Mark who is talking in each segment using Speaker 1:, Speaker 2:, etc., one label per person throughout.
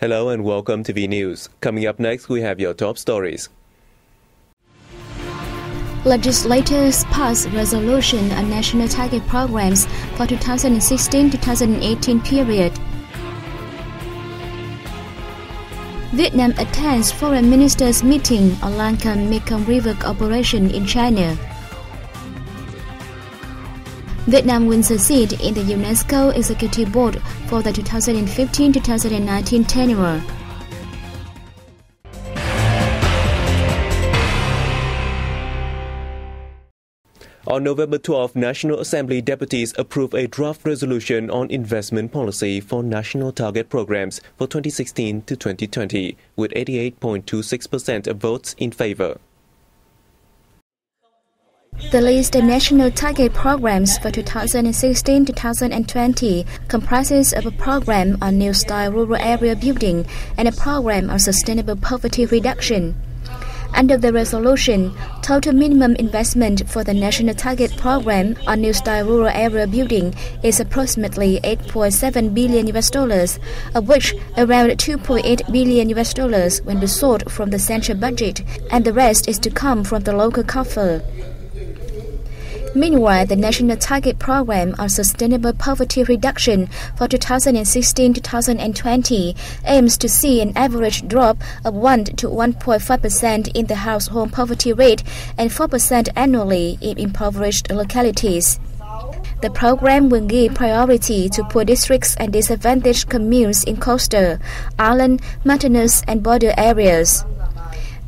Speaker 1: Hello and welcome to V News. Coming up next, we have your top stories.
Speaker 2: Legislators pass resolution on national target programs for 2016-2018 period. Vietnam attends foreign ministers meeting on Lancang-Mekong River cooperation in China. Vietnam wins a seat in the UNESCO Executive Board for the 2015-2019 tenure.
Speaker 1: On November 12, National Assembly deputies approved a draft resolution on investment policy for national target programs for 2016 to 2020, with 88.26% of votes in favor.
Speaker 2: The list of national target programs for 2016-2020 comprises of a program on New Style rural area building and a program on sustainable poverty reduction. Under the resolution, total minimum investment for the national target program on New Style rural area building is approximately $8.7 billion, of which around $2.8 billion will be sought from the central budget, and the rest is to come from the local coffers. Meanwhile, the National Target Program on Sustainable Poverty Reduction for 2016-2020 aims to see an average drop of 1 to 1.5% in the household poverty rate and 4% annually in impoverished localities. The program will give priority to poor districts and disadvantaged communes in coastal, island, mountainous, and border areas.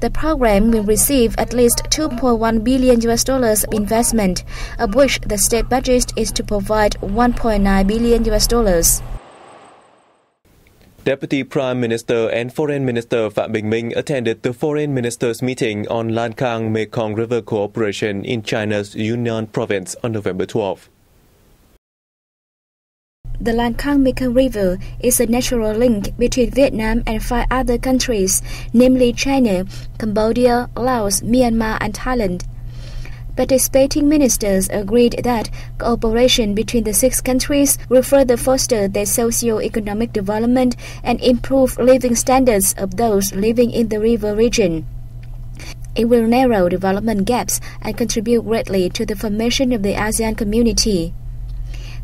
Speaker 2: The program will receive at least $2.1 billion of investment, of which the state budget is to provide $1.9 billion.
Speaker 1: Deputy Prime Minister and Foreign Minister Phạm Bình Minh attended the Foreign Ministers meeting on Lancang-Mekong River cooperation in China's Yunnan province on November 12.
Speaker 2: The Lancang-Mekong River is a natural link between Vietnam and 5 other countries, namely China, Cambodia, Laos, Myanmar, and Thailand. Participating ministers agreed that cooperation between the 6 countries will further foster their socio-economic development and improve living standards of those living in the river region. It will narrow development gaps and contribute greatly to the formation of the ASEAN community.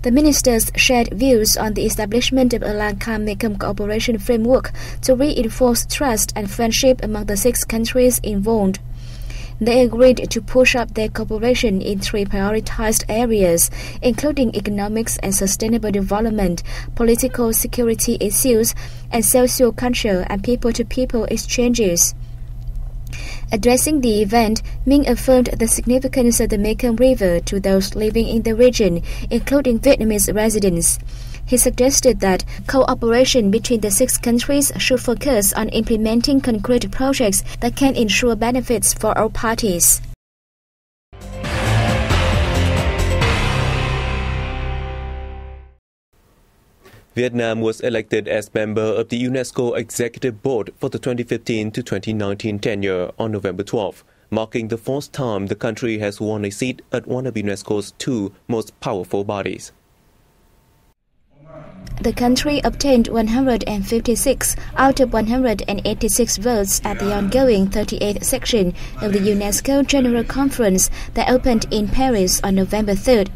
Speaker 2: The ministers shared views on the establishment of a Lancang-Mekong cooperation framework to reinforce trust and friendship among the 6 countries involved. They agreed to push up their cooperation in 3 prioritized areas, including economics and sustainable development, political security issues, and socio-cultural and people-to-people exchanges. Addressing the event, Minh affirmed the significance of the Mekong River to those living in the region, including Vietnamese residents. He suggested that cooperation between the 6 countries should focus on implementing concrete projects that can ensure benefits for all parties.
Speaker 1: Vietnam was elected as member of the UNESCO Executive Board for the 2015 to 2019 tenure on November 12, marking the 4th time the country has won a seat at one of UNESCO's 2 most powerful bodies.
Speaker 2: The country obtained 156 out of 186 votes at the ongoing 38th section of the UNESCO General Conference that opened in Paris on November 3rd.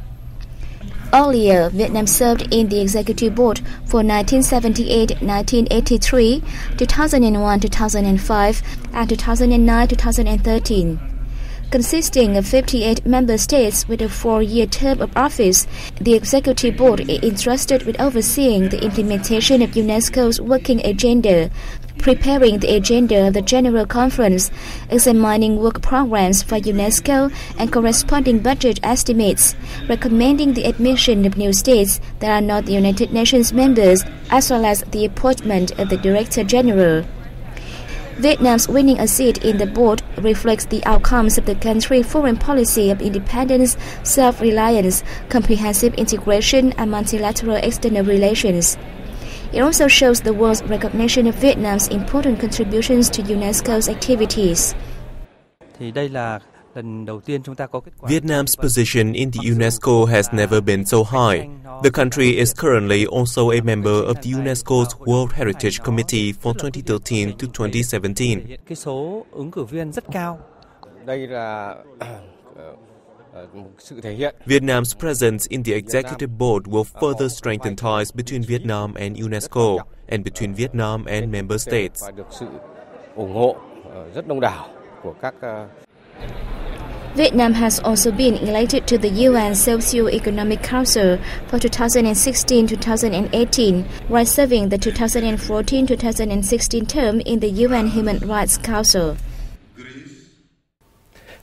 Speaker 2: Earlier, Vietnam served in the Executive Board for 1978-1983, 2001-2005, and 2009-2013. Consisting of 58 member states with a 4-year term of office, the Executive Board is entrusted with overseeing the implementation of UNESCO's working agenda, preparing the agenda of the General Conference, examining work programs for UNESCO and corresponding budget estimates, recommending the admission of new states that are not United Nations members, as well as the appointment of the Director General. Vietnam's winning a seat in the board reflects the outcomes of the country's foreign policy of independence, self-reliance, comprehensive integration, and multilateral external relations. It also shows the world's recognition of Vietnam's important contributions to UNESCO's activities.
Speaker 1: Vietnam's position in the UNESCO has never been so high. The country is currently also a member of the UNESCO's World Heritage Committee for 2013 to 2017. Vietnam's presence in the executive board will further strengthen ties between Vietnam and UNESCO and between Vietnam and member states.
Speaker 2: Vietnam has also been elected to the UN Socio-Economic Council for 2016-2018, while serving the 2014-2016 term in the UN Human Rights Council.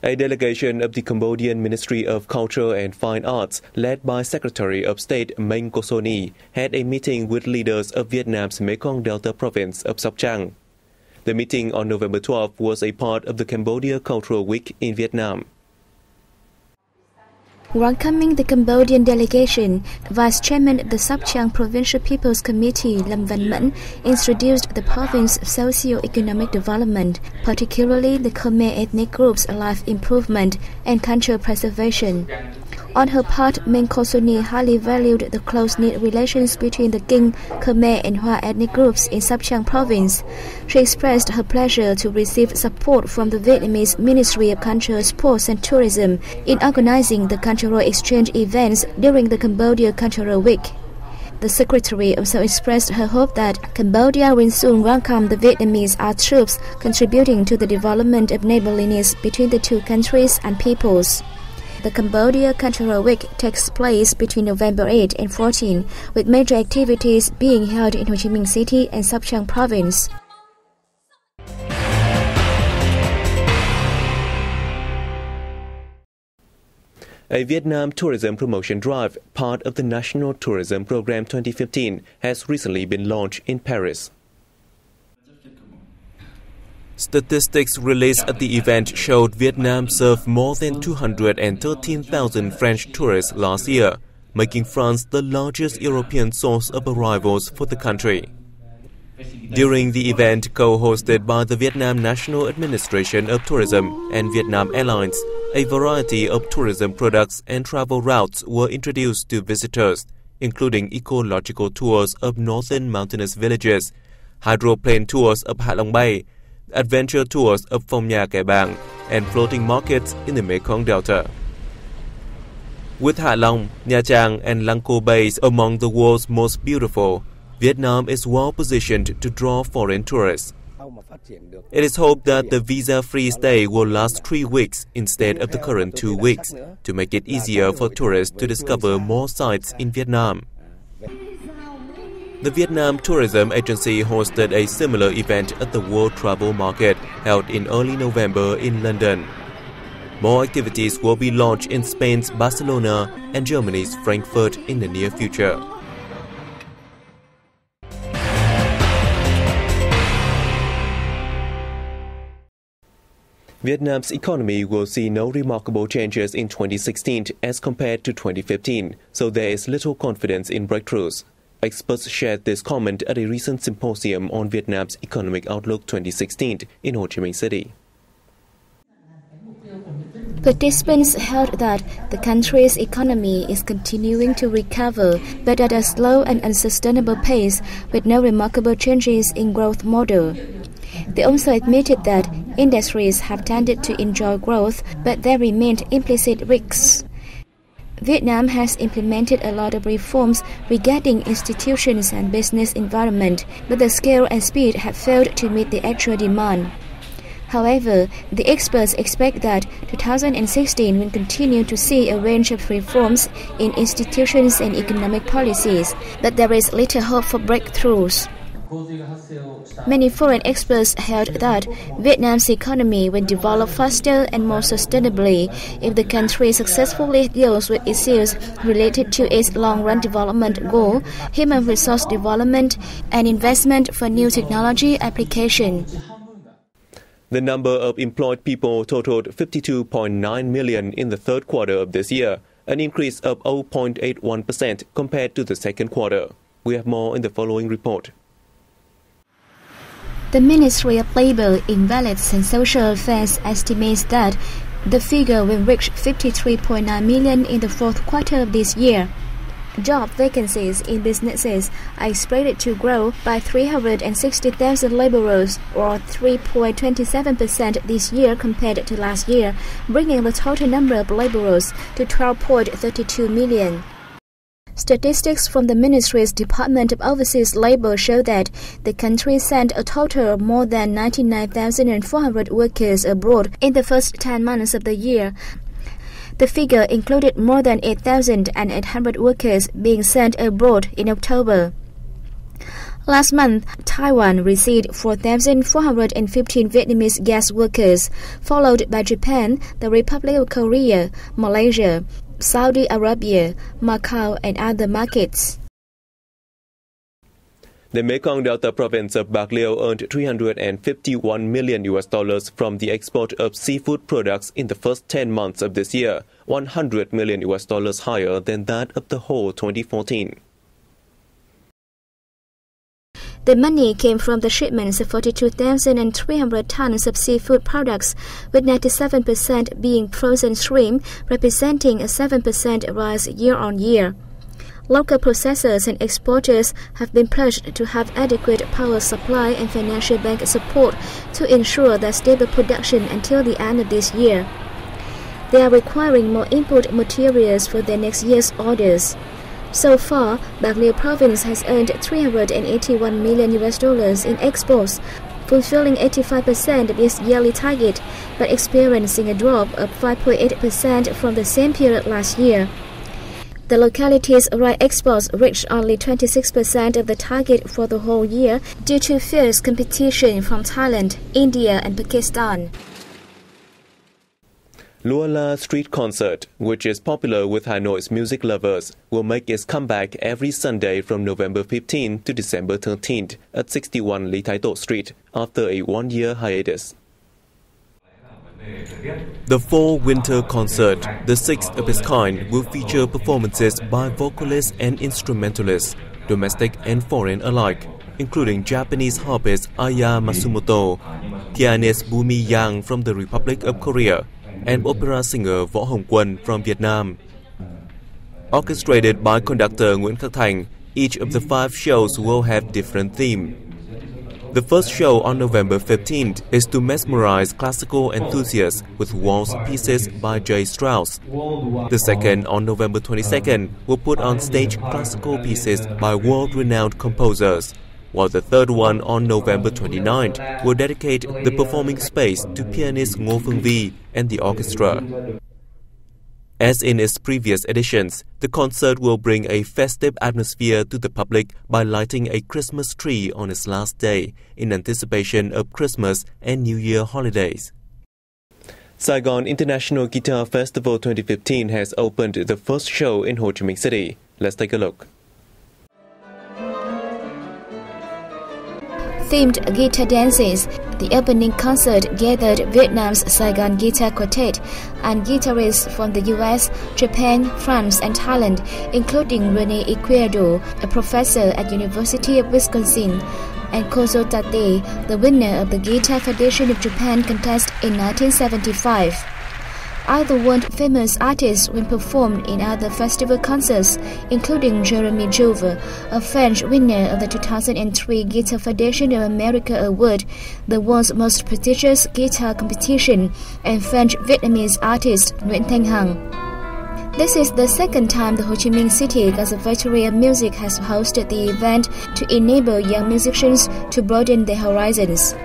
Speaker 1: A delegation of the Cambodian Ministry of Culture and Fine Arts, led by Secretary of State Meng Kosoni, had a meeting with leaders of Vietnam's Mekong Delta province of Sóc Trăng. The meeting on November 12 was a part of the Cambodia Cultural Week in Vietnam.
Speaker 2: Welcoming the Cambodian delegation, Vice Chairman of the Sóc Trăng Provincial People's Committee Lâm Văn Mẫn introduced the province's socio-economic development, particularly the Khmer ethnic group's life improvement and cultural preservation. On her part, Meng Kosoni highly valued the close-knit relations between the Kinh, Khmer and Hoa ethnic groups in Sóc Trăng province. She expressed her pleasure to receive support from the Vietnamese Ministry of Culture, Sports and Tourism in organizing the cultural exchange events during the Cambodia Cultural Week. The secretary also expressed her hope that Cambodia will soon welcome the Vietnamese art troops, contributing to the development of neighborliness between the two countries and peoples. The Cambodia Cultural Week takes place between November 8 and 14, with major activities being held in Ho Chi Minh City and Sóc Trăng Province.
Speaker 1: A Vietnam tourism promotion drive, part of the National Tourism Program 2015, has recently been launched in Paris. Statistics released at the event showed Vietnam served more than 213,000 French tourists last year, making France the largest European source of arrivals for the country. During the event co-hosted by the Vietnam National Administration of Tourism and Vietnam Airlines, a variety of tourism products and travel routes were introduced to visitors, including ecological tours of northern mountainous villages, hydroplane tours of Hạ Long Bay, adventure tours of Phong Nha Kẻ Bàng, and floating markets in the Mekong Delta. With Hạ Long, Nha Trang, and Lang Co bays among the world's most beautiful, Vietnam is well positioned to draw foreign tourists. It is hoped that the visa-free stay will last 3 weeks instead of the current 2 weeks, to make it easier for tourists to discover more sites in Vietnam. The Vietnam Tourism Agency hosted a similar event at the World Travel Market held in early November in London. More activities will be launched in Spain's Barcelona and Germany's Frankfurt in the near future. Vietnam's economy will see no remarkable changes in 2016 as compared to 2015, so there is little confidence in breakthroughs. Experts shared this comment at a recent symposium on Vietnam's Economic Outlook 2016 in Ho Chi Minh City.
Speaker 2: Participants held that the country's economy is continuing to recover, but at a slow and unsustainable pace, with no remarkable changes in growth model. They also admitted that industries have tended to enjoy growth, but there remained implicit risks. Vietnam has implemented a lot of reforms regarding institutions and business environment, but the scale and speed have failed to meet the actual demand. However, the experts expect that 2016 will continue to see a range of reforms in institutions and economic policies, but there is little hope for breakthroughs. Many foreign experts held that Vietnam's economy will develop faster and more sustainably if the country successfully deals with issues related to its long-run development goal, human resource development, and investment for new technology application.
Speaker 1: The number of employed people totaled 52.9 million in the third quarter of this year, an increase of 0.81% compared to the second quarter. We have more in the following report.
Speaker 2: The Ministry of Labour, Invalids and Social Affairs estimates that the figure will reach 53.9 million in the fourth quarter of this year. Job vacancies in businesses are expected to grow by 360,000 laborers, or 3.27% this year compared to last year, bringing the total number of laborers to 12.32 million. Statistics from the Ministry's Department of Overseas Labor show that the country sent a total of more than 99,400 workers abroad in the first 10 months of the year. The figure included more than 8,800 workers being sent abroad in October. Last month, Taiwan received 4,415 Vietnamese guest workers, followed by Japan, the Republic of Korea, Malaysia, Saudi Arabia, Macau, and other markets.
Speaker 1: The Mekong Delta province of Bạc Liêu earned $351 million from the export of seafood products in the first 10 months of this year, $100 million higher than that of the whole 2014.
Speaker 2: The money came from the shipments of 42,300 tons of seafood products, with 97% being frozen shrimp, representing a 7% rise year-on-year. Local processors and exporters have been pledged to have adequate power supply and financial bank support to ensure their stable production until the end of this year. They are requiring more input materials for their next year's orders. So far, Bạc Liêu province has earned $381 million in exports, fulfilling 85% of its yearly target, but experiencing a drop of 5.8% from the same period last year. The locality's rice exports reached only 26% of the target for the whole year due to fierce competition from Thailand, India, and Pakistan.
Speaker 1: Lola street concert, which is popular with Hanoi's music lovers, will make its comeback every Sunday from November 15 to December 13 at 61 Lý Thái Tổ Street after a one-year hiatus. The fall winter concert, the sixth of its kind, will feature performances by vocalists and instrumentalists, domestic and foreign alike, including Japanese harpist Aya Matsumoto, pianist Bumi Yang from the Republic of Korea, and opera singer Võ Hồng Quân from Vietnam. Orchestrated by conductor Nguyễn Khắc Thành, each of the 5 shows will have different themes. The first show on November 15th is to mesmerize classical enthusiasts with waltz pieces by J. Strauss. The second, on November 22nd, will put on stage classical pieces by world-renowned composers, while the third one on November 29th will dedicate the performing space to pianist Ngô Phương Vi and the orchestra. As in its previous editions, the concert will bring a festive atmosphere to the public by lighting a Christmas tree on its last day in anticipation of Christmas and New Year holidays. Saigon International Guitar Festival 2015 has opened the first show in Ho Chi Minh City. Let's take a look.
Speaker 2: Themed guitar dances, the opening concert gathered Viet Nams Saigon Guitar Quartet and guitarists from the US, Japan, France, and Thailand, including Rene Ecuador, a professor at University of Wisconsin, and Kozo Tate, the winner of the Guitar Federation of Japan contest in 1975. Other world-famous artists will perform in other festival concerts, including Jeremy Jouve, a French winner of the 2003 Guitar Federation of America Award, the world's most prestigious guitar competition, and French-Vietnamese artist Nguyễn Thanh Hằng. This is the second time the Ho Chi Minh City Conservatory of Music has hosted the event to enable young musicians to broaden their horizons.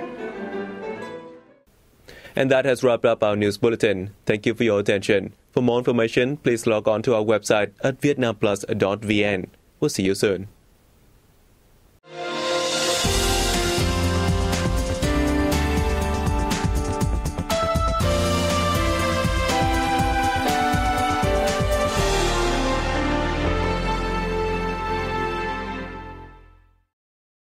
Speaker 1: And that has wrapped up our news bulletin. Thank you for your attention. For more information, please log on to our website at vietnamplus.vn. We'll see you soon.